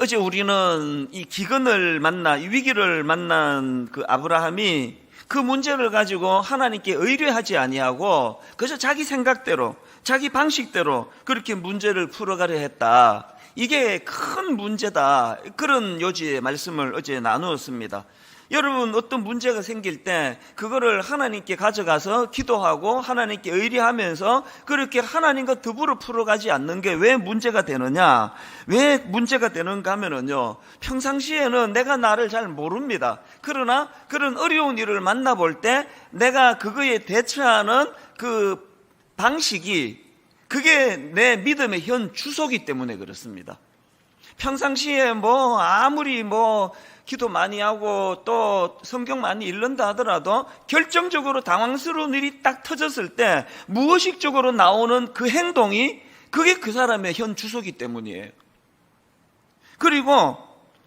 어제 우리는 이 기근을 만나, 이 위기를 만난 그 아브라함이 그 문제를 가지고 하나님께 의뢰하지 아니하고 그저 자기 생각대로, 자기 방식대로 그렇게 문제를 풀어가려 했다. 이게 큰 문제다. 그런 요지의 말씀을 어제 나누었습니다. 여러분, 어떤 문제가 생길 때 그거를 하나님께 가져가서 기도하고 하나님께 의뢰하면서 그렇게 하나님과 더불어 풀어가지 않는 게 왜 문제가 되느냐? 왜 문제가 되는가 하면은요, 평상시에는 내가 나를 잘 모릅니다. 그러나 그런 어려운 일을 만나볼 때 내가 그거에 대처하는 그 방식이, 그게 내 믿음의 현 주소기 때문에 그렇습니다. 평상시에 아무리 기도 많이 하고 또 성경 많이 읽는다 하더라도 결정적으로 당황스러운 일이 딱 터졌을 때 무의식적으로 나오는 그 행동이, 그게 그 사람의 현 주소기 때문이에요. 그리고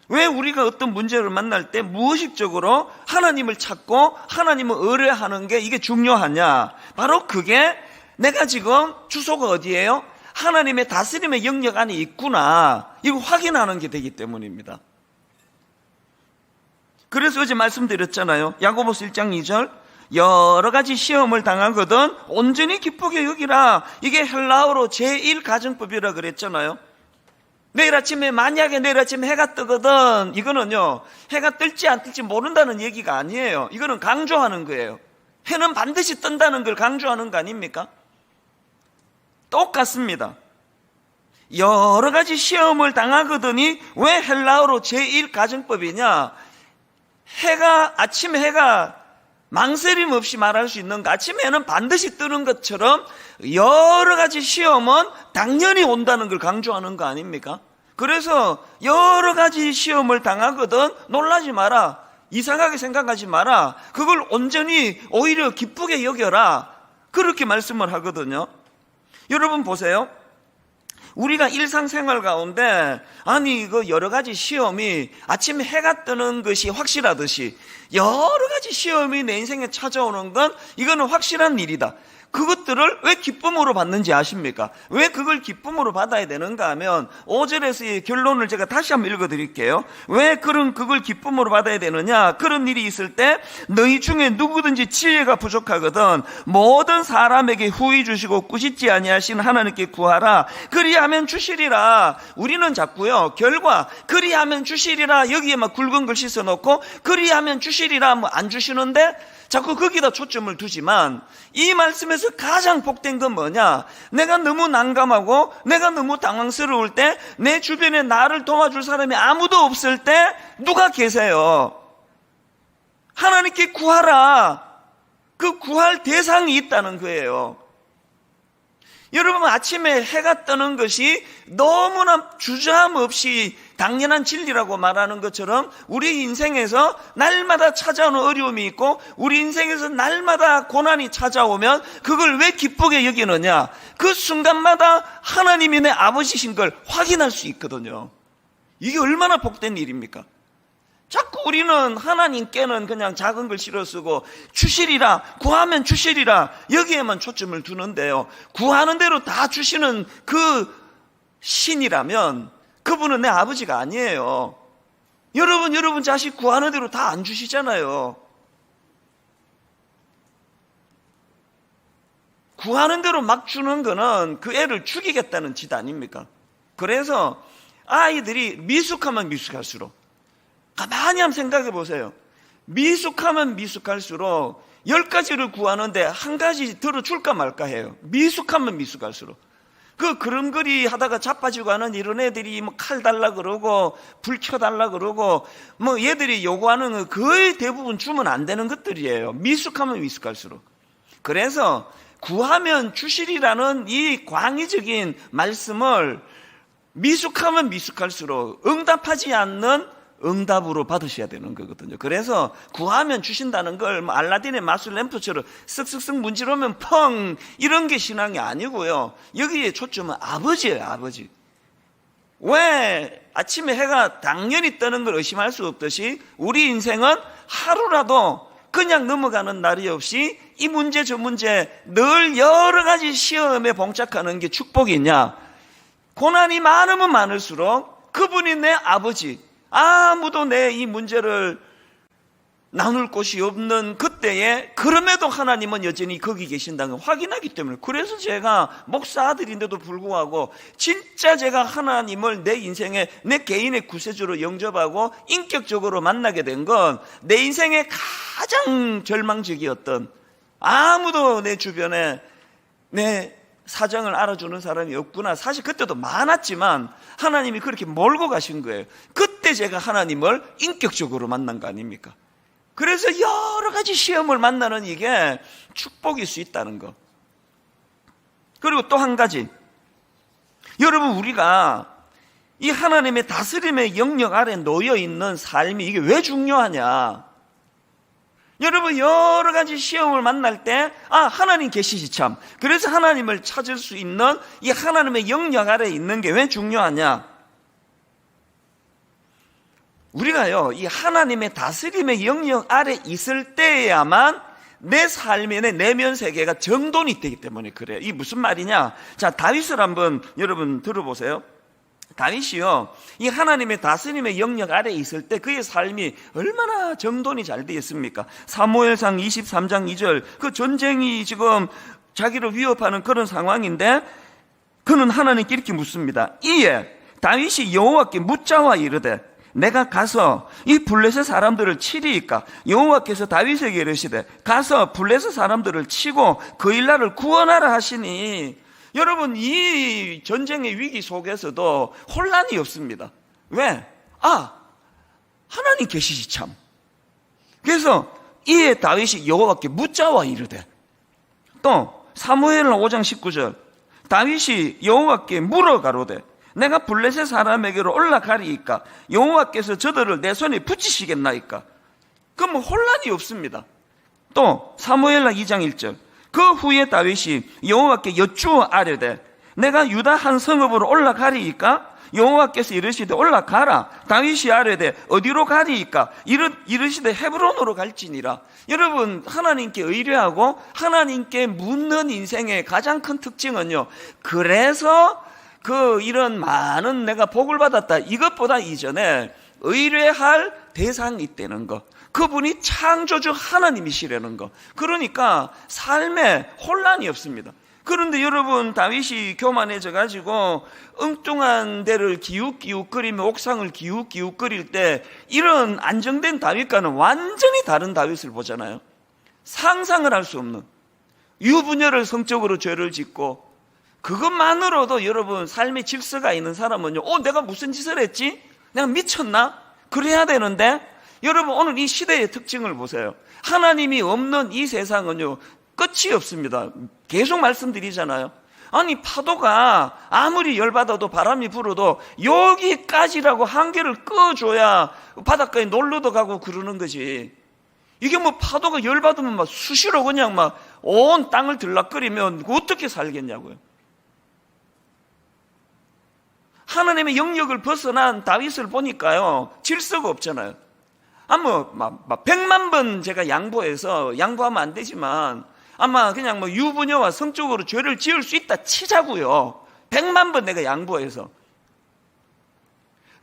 왜 우리가 어떤 문제를 만날 때 무의식적으로 하나님을 찾고 하나님을 의뢰하는 게 이게 중요하냐? 바로 그게 내가 지금 주소가 어디예요? 하나님의 다스림의 영역 안에 있구나, 이거 확인하는 게 되기 때문입니다. 그래서 어제 말씀드렸잖아요. 야고보서 1장 2절, 여러 가지 시험을 당하거든 온전히 기쁘게 여기라. 이게 헬라어로 제1가정법이라 그랬잖아요. 만약에 내일 아침에 해가 뜨거든, 이거는요, 해가 뜰지 안 뜰지 모른다는 얘기가 아니에요. 이거는 강조하는 거예요. 해는 반드시 뜬다는 걸 강조하는 거 아닙니까? 똑같습니다. 여러 가지 시험을 당하거든이 왜 헬라어로 제1가정법이냐? 아침에 해가 망설임 없이 말할 수 있는 거, 아침에 해는 반드시 뜨는 것처럼 여러 가지 시험은 당연히 온다는 걸 강조하는 거 아닙니까? 그래서 여러 가지 시험을 당하거든 놀라지 마라, 이상하게 생각하지 마라, 그걸 온전히 오히려 기쁘게 여겨라, 그렇게 말씀을 하거든요. 여러분 보세요. 우리가 일상생활 가운데 그 여러 가지 시험이 아침에 해가 뜨는 것이 확실하듯이 여러 가지 시험이 내 인생에 찾아오는 건 이거는 확실한 일이다. 그것들을 왜 기쁨으로 받는지 아십니까? 왜 그걸 기쁨으로 받아야 되는가 하면 5절에서의 결론을 제가 다시 한번 읽어드릴게요. 왜 그걸 기쁨으로 받아야 되느냐? 그런 일이 있을 때 너희 중에 누구든지 지혜가 부족하거든 모든 사람에게 후히 주시고 꾸짖지 아니하시는 하나님께 구하라. 그리하면 주시리라. 우리는 자꾸요, 결과 그리하면 주시리라 여기에 막 굵은 글씨 써놓고 그리하면 주시리라 안 주시는데 자꾸 거기다 초점을 두지만, 이 말씀에서 가장 복된 건 뭐냐? 내가 너무 난감하고 내가 너무 당황스러울 때, 내 주변에 나를 도와줄 사람이 아무도 없을 때 누가 계세요? 하나님께 구하라. 그 구할 대상이 있다는 거예요. 여러분, 아침에 해가 뜨는 것이 너무나 주저함 없이 당연한 진리라고 말하는 것처럼 우리 인생에서 날마다 찾아오는 어려움이 있고 우리 인생에서 날마다 고난이 찾아오면 그걸 왜 기쁘게 여기느냐? 그 순간마다 하나님이 내 아버지신 걸 확인할 수 있거든요. 이게 얼마나 복된 일입니까? 자꾸 우리는 하나님께는 그냥 작은 글 실어 쓰고 주시리라, 구하면 주시리라 여기에만 초점을 두는데요, 구하는 대로 다 주시는 그 신이라면 그분은 내 아버지가 아니에요. 여러분 자식 구하는 대로 다 안 주시잖아요. 구하는 대로 막 주는 거는 그 애를 죽이겠다는 짓 아닙니까? 그래서 아이들이 미숙하면 미숙할수록, 가만히 한번 생각해 보세요. 미숙하면 미숙할수록 10가지를 구하는데 한 가지 들어줄까 말까 해요. 미숙하면 미숙할수록. 그 그림그리 하다가 자빠지고 하는 이런 애들이 칼 달라 그러고 불 켜달라 그러고 얘들이 요구하는 거 거의 대부분 주면 안 되는 것들이에요. 미숙하면 미숙할수록. 그래서 구하면 주시리라는 이 광의적인 말씀을 미숙하면 미숙할수록 응답하지 않는 응답으로 받으셔야 되는 거거든요. 그래서 구하면 주신다는 걸 알라딘의 마술 램프처럼 쓱쓱쓱 문지르면 펑 이런 게 신앙이 아니고요, 여기에 초점은 아버지예요. 아버지. 왜 아침에 해가 당연히 뜨는 걸 의심할 수 없듯이 우리 인생은 하루라도 그냥 넘어가는 날이 없이 이 문제 저 문제 늘 여러 가지 시험에 봉착하는 게 축복이냐? 고난이 많으면 많을수록 그분이 내 아버지, 아무도 내 이 문제를 나눌 곳이 없는 그때에 그럼에도 하나님은 여전히 거기 계신다는 걸 확인하기 때문에, 그래서 제가 목사 아들인데도 불구하고 진짜 제가 하나님을 내 인생에 내 개인의 구세주로 영접하고 인격적으로 만나게 된 건 내 인생의 가장 절망적이었던, 아무도 내 주변에 내 사정을 알아주는 사람이 없구나. 사실 그때도 많았지만 하나님이 그렇게 몰고 가신 거예요. 그때 제가 하나님을 인격적으로 만난 거 아닙니까? 그래서 여러 가지 시험을 만나는 이게 축복일 수 있다는 거. 그리고 또 한 가지, 여러분, 우리가 이 하나님의 다스림의 영역 아래 놓여 있는 삶이 이게 왜 중요하냐? 여러분, 여러 가지 시험을 만날 때 하나님 계시지 참. 그래서 하나님을 찾을 수 있는 이 하나님의 영역 아래 있는 게 왜 중요하냐? 우리가요, 이 하나님의 다스림의 영역 아래 있을 때야만 내 삶의 내 내면 세계가 정돈이 되기 때문에 그래요. 이게 무슨 말이냐? 자, 다윗을 한번 여러분 들어보세요. 다윗이요, 이 하나님의 다스림의 영역 아래 있을 때 그의 삶이 얼마나 정돈이 잘 되어 있습니까? 사무엘상 23장 2절, 그 전쟁이 지금 자기를 위협하는 그런 상황인데 그는 하나님께 이렇게 묻습니다. 이에 다윗이 여호와께 묻자와 이르되 내가 가서 이 블레셋 사람들을 치리이까? 여호와께서 다윗에게 이르시되 가서 블레셋 사람들을 치고 그 일날을 구원하라 하시니. 여러분, 이 전쟁의 위기 속에서도 혼란이 없습니다. 왜? 하나님 계시지 참. 그래서 이에 다윗이 여호와께 묻자와 이르되, 또 사무엘하 5장 19절, 다윗이 여호와께 물어 가로되 내가 블레셋 사람에게로 올라가리이까? 여호와께서 저들을 내 손에 붙이시겠나이까? 그럼 혼란이 없습니다. 또 사무엘하 2장 1절, 그 후에 다윗이 여호와께 여쭈어 아뢰되 내가 유다 한 성읍으로 올라가리이까? 여호와께서 이르시되 올라가라. 다윗이 아뢰되 어디로 가리이까? 이르시되 헤브론으로 갈지니라. 여러분, 하나님께 의뢰하고 하나님께 묻는 인생의 가장 큰 특징은요, 그래서 이런 많은 내가 복을 받았다, 이것보다 이전에 의뢰할 대상이 있다는 거, 그분이 창조주 하나님이시라는 거. 그러니까 삶에 혼란이 없습니다. 그런데 여러분, 다윗이 교만해져 가지고 엉뚱한 데를 기웃기웃거리며 옥상을 기웃기웃거릴 때 이런 안정된 다윗과는 완전히 다른 다윗을 보잖아요. 상상을 할 수 없는, 유부녀를 성적으로 죄를 짓고, 그것만으로도 여러분 삶의 질서가 있는 사람은요, 내가 무슨 짓을 했지? 내가 미쳤나? 그래야 되는데, 여러분 오늘 이 시대의 특징을 보세요. 하나님이 없는 이 세상은요, 끝이 없습니다. 계속 말씀드리잖아요. 아니, 파도가 아무리 열받아도 바람이 불어도 여기까지라고 한계를 꺼줘야 바닷가에 놀러도 가고 그러는 거지. 이게 뭐 파도가 열받으면 막 수시로 그냥 막 온 땅을 들락거리면 어떻게 살겠냐고요. 하나님의 영역을 벗어난 다윗을 보니까요, 질서가 없잖아요. 막 100만 번 제가 양보하면 안 되지만, 아마 그냥 유부녀와 성적으로 죄를 지을 수 있다 치자고요. 100만 번 내가 양보해서.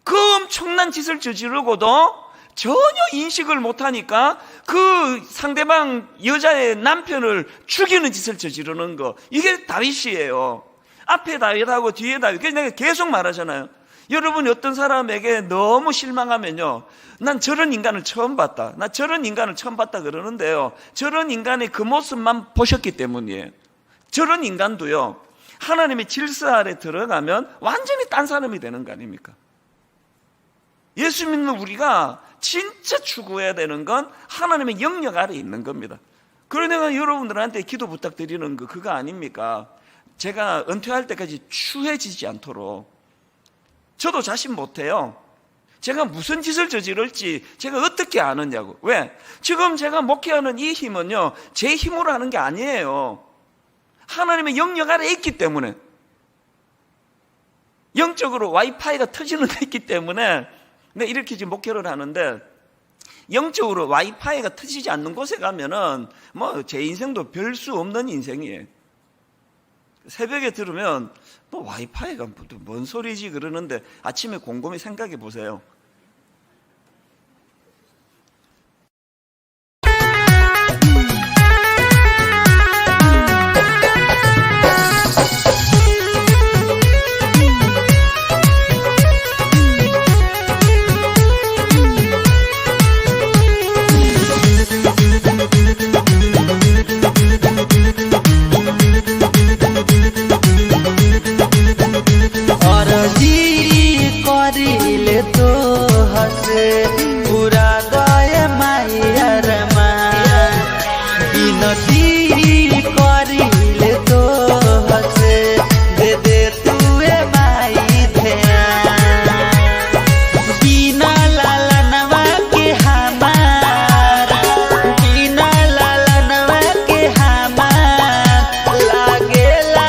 그 엄청난 짓을 저지르고도 전혀 인식을 못하니까 그 상대방 여자의 남편을 죽이는 짓을 저지르는 거, 이게 다윗이에요. 앞에 다윗하고 뒤에 다윗. 그래서 내가 계속 말하잖아요. 여러분이 어떤 사람에게 너무 실망하면요, 난 저런 인간을 처음 봤다, 나 저런 인간을 처음 봤다 그러는데요, 저런 인간의 그 모습만 보셨기 때문이에요. 저런 인간도요, 하나님의 질서 아래 들어가면 완전히 딴 사람이 되는 거 아닙니까? 예수 믿는 우리가 진짜 추구해야 되는 건 하나님의 영역 아래 있는 겁니다. 그러니 내가 여러분들한테 기도 부탁드리는 거 그거 아닙니까? 제가 은퇴할 때까지 추해지지 않도록. 저도 자신 못해요. 제가 무슨 짓을 저지를지 제가 어떻게 아느냐고. 왜? 지금 제가 목회하는 이 힘은요, 제 힘으로 하는 게 아니에요. 하나님의 영역 아래에 있기 때문에, 영적으로 와이파이가 터지는 데 있기 때문에 내가 이렇게 지금 목회를 하는데, 영적으로 와이파이가 터지지 않는 곳에 가면은 제 인생도 별 수 없는 인생이에요. 새벽에 들으면 또 와이파이가 뭔 소리지 그러는데 아침에 곰곰이 생각해 보세요.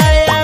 जी